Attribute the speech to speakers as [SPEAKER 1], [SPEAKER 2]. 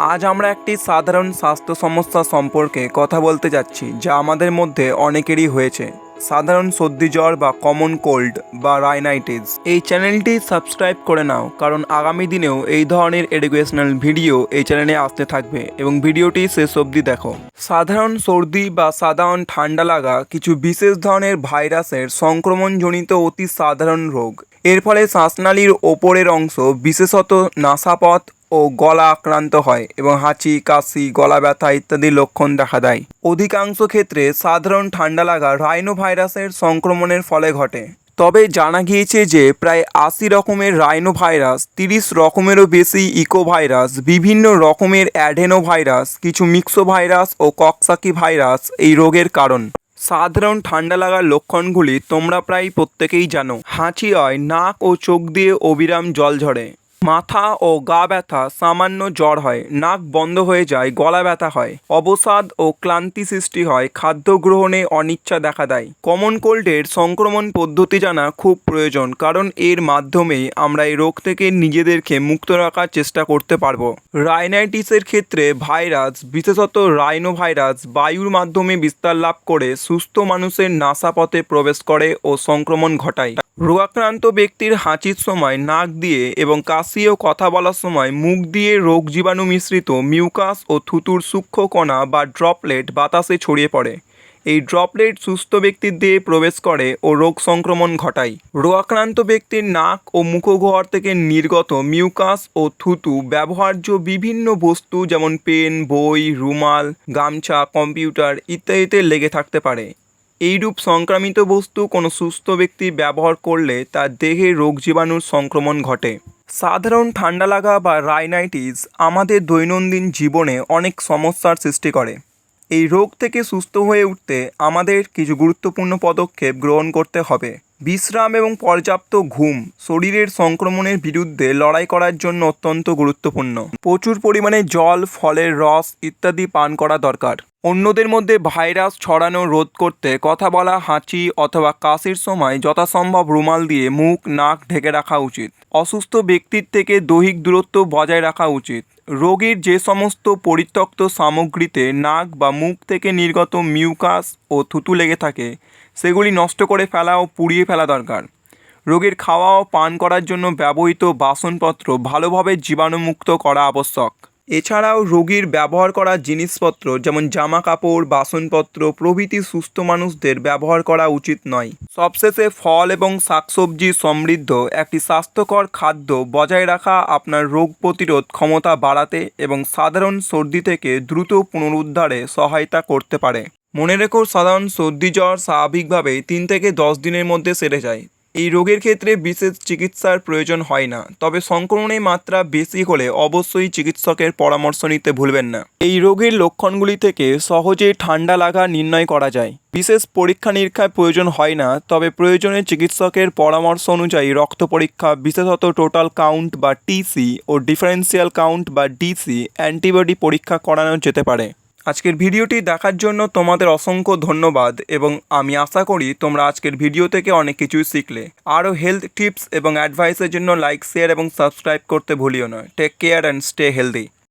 [SPEAKER 1] আজ আমরা একটি সাধারণ স্বাস্থ্য সমস্যা সম্পর্কে কথা বলতে যাচ্ছি, যা আমাদের মধ্যে অনেকেরই হয়েছে। সাধারণ সর্দি জ্বর বা কমন কোল্ড বা রাইনাইটিস। এই চ্যানেলটি সাবস্ক্রাইব করে নাও, কারণ আগামী দিনেও এই ধরনের এডুকেশনাল ভিডিও এই চ্যানেলে আসতে থাকবে এবং ভিডিওটি শেষ অবধি দেখো। সাধারণ সর্দি বা সাধারণ ঠান্ডা লাগা কিছু বিশেষ ধরনের ভাইরাসের সংক্রমণজনিত অতি সাধারণ রোগ। এর ফলে শ্বাসনালীর ওপরের অংশ, বিশেষত নাসাপথ ও গলা আক্রান্ত হয় এবং হাঁচি, কাশি, গলা ব্যথা ইত্যাদি লক্ষণ দেখা দেয়। অধিকাংশ ক্ষেত্রে সাধারণ ঠান্ডা লাগা রাইনো ভাইরাসের সংক্রমণের ফলে ঘটে। তবে জানা গিয়েছে যে প্রায় ৮০ রকমের রাইনো ভাইরাস, ৩০ রকমেরও বেশি ইকো ভাইরাস, বিভিন্ন রকমের অ্যাডেনো ভাইরাস, কিছু মিক্সো ভাইরাস ও কক্সাকি ভাইরাস এই রোগের কারণ। সাধারণ ঠান্ডা লাগার লক্ষণগুলি তোমরা প্রায় প্রত্যেকেই জানো। হাঁচি হয়, নাক ও চোখ দিয়ে অবিরাম জল ঝরে, মাথা ও গা ব্যথা, সামান্য জ্বর হয়, নাক বন্ধ হয়ে যায়, গলা ব্যথা হয়, অবসাদ ও ক্লান্তি সৃষ্টি হয়, খাদ্য গ্রহণে অনিচ্ছা দেখা দেয়। কমন কোল্ডের সংক্রমণ পদ্ধতি জানা খুব প্রয়োজন, কারণ এর মাধ্যমেই আমরা এই রোগ থেকে নিজেদেরকে মুক্ত রাখার চেষ্টা করতে পারবো। রাইনাইটিসের ক্ষেত্রে ভাইরাস, বিশেষত রাইনো ভাইরাস, বায়ুর মাধ্যমে বিস্তার লাভ করে সুস্থ মানুষের নাসাপথে প্রবেশ করে ও সংক্রমণ ঘটায়। রোগাক্রান্ত ব্যক্তির হাঁচির সময় নাক দিয়ে এবং কাশি ও কথা বলার সময় মুখ দিয়ে রোগ জীবাণু মিশ্রিত মিউকাস ও থুতুর সূক্ষ্ম কণা বা ড্রপলেট বাতাসে ছড়িয়ে পড়ে। এই ড্রপলেট সুস্থ ব্যক্তির দেহে প্রবেশ করে ও রোগ সংক্রমণ ঘটায়। রোগাক্রান্ত ব্যক্তির নাক ও মুখগহ্বর থেকে নির্গত মিউকাস ও থুতু ব্যবহার্য বিভিন্ন বস্তু যেমন পেন, বই, রুমাল, গামছা, কম্পিউটার ইত্যাদিতে লেগে থাকতে পারে। এইরূপ সংক্রামিত বস্তু কোনো সুস্থ ব্যক্তি ব্যবহার করলে তার দেহে রোগ জীবাণুর সংক্রমণ ঘটে। সাধারণ ঠান্ডা লাগা বা রাইনাইটিস আমাদের দৈনন্দিন জীবনে অনেক সমস্যার সৃষ্টি করে। এই রোগ থেকে সুস্থ হয়ে উঠতে আমাদের কিছু গুরুত্বপূর্ণ পদক্ষেপ গ্রহণ করতে হবে। বিশ্রাম এবং পর্যাপ্ত ঘুম শরীরের সংক্রমণের বিরুদ্ধে লড়াই করার জন্য অত্যন্ত গুরুত্বপূর্ণ। প্রচুর পরিমাণে জল, ফলের রস ইত্যাদি পান করা দরকার। অন্যদের মধ্যে ভাইরাস ছড়ানো রোধ করতে কথা বলা, হাঁচি অথবা কাশির সময় যথাসম্ভব রুমাল দিয়ে মুখ, নাক ঢেকে রাখা উচিত। অসুস্থ ব্যক্তির থেকে দৈহিক দূরত্ব বজায় রাখা উচিত। রোগীর যে সমস্ত পরিত্যক্ত সামগ্রীতে নাক বা মুখ থেকে নির্গত মিউকাস ও থুতু লেগে থাকে সেগুলি নষ্ট করে ফেলা ও পুড়িয়ে ফেলা দরকার। রোগীর খাওয়া ও পান করার জন্য ব্যবহৃত বাসনপত্র ভালোভাবে জীবাণুমুক্ত করা আবশ্যক। এছাড়াও রোগীর ব্যবহার করা জিনিসপত্র যেমন জামা কাপড়, বাসনপত্র প্রভৃতি সুস্থ মানুষদের ব্যবহার করা উচিত নয়। সবশেষে ফল এবং শাকসবজি সমৃদ্ধ একটি স্বাস্থ্যকর খাদ্য বজায় রাখা আপনার রোগ প্রতিরোধ ক্ষমতা বাড়াতে এবং সাধারণ সর্দি থেকে দ্রুত পুনরুদ্ধারে সহায়তা করতে পারে। মনে রেখো, সাধারণ সর্দি জ্বর স্বাভাবিকভাবেই 3 থেকে 10 দিনের মধ্যে সেরে যায়। এই রোগের ক্ষেত্রে বিশেষ চিকিৎসার প্রয়োজন হয় না, তবে সংক্রমণের মাত্রা বেশি হলে অবশ্যই চিকিৎসকের পরামর্শ নিতে ভুলবেন না। এই রোগের লক্ষণগুলি থেকে সহজে ঠান্ডা লাগা নির্ণয় করা যায়। বিশেষ পরীক্ষা নিরীক্ষার প্রয়োজন হয় না, তবে প্রয়োজনে চিকিৎসকের পরামর্শ অনুযায়ী রক্ত পরীক্ষা, বিশেষত টোটাল কাউন্ট বা টিসি ও ডিফারেন্সিয়াল কাউন্ট বা ডিসি অ্যান্টিবডি পরীক্ষা করানো যেতে পারে। আজকের ভিডিওটি দেখার জন্য তোমাদের অসংখ্য ধন্যবাদ এবং আমি আশা করি তোমরা আজকের ভিডিও থেকে অনেক কিছুই শিখলে। আরও হেলথ টিপস এবং অ্যাডভাইসের জন্য লাইক, শেয়ার এবং সাবস্ক্রাইব করতে ভুলিও না। Take care and stay healthy.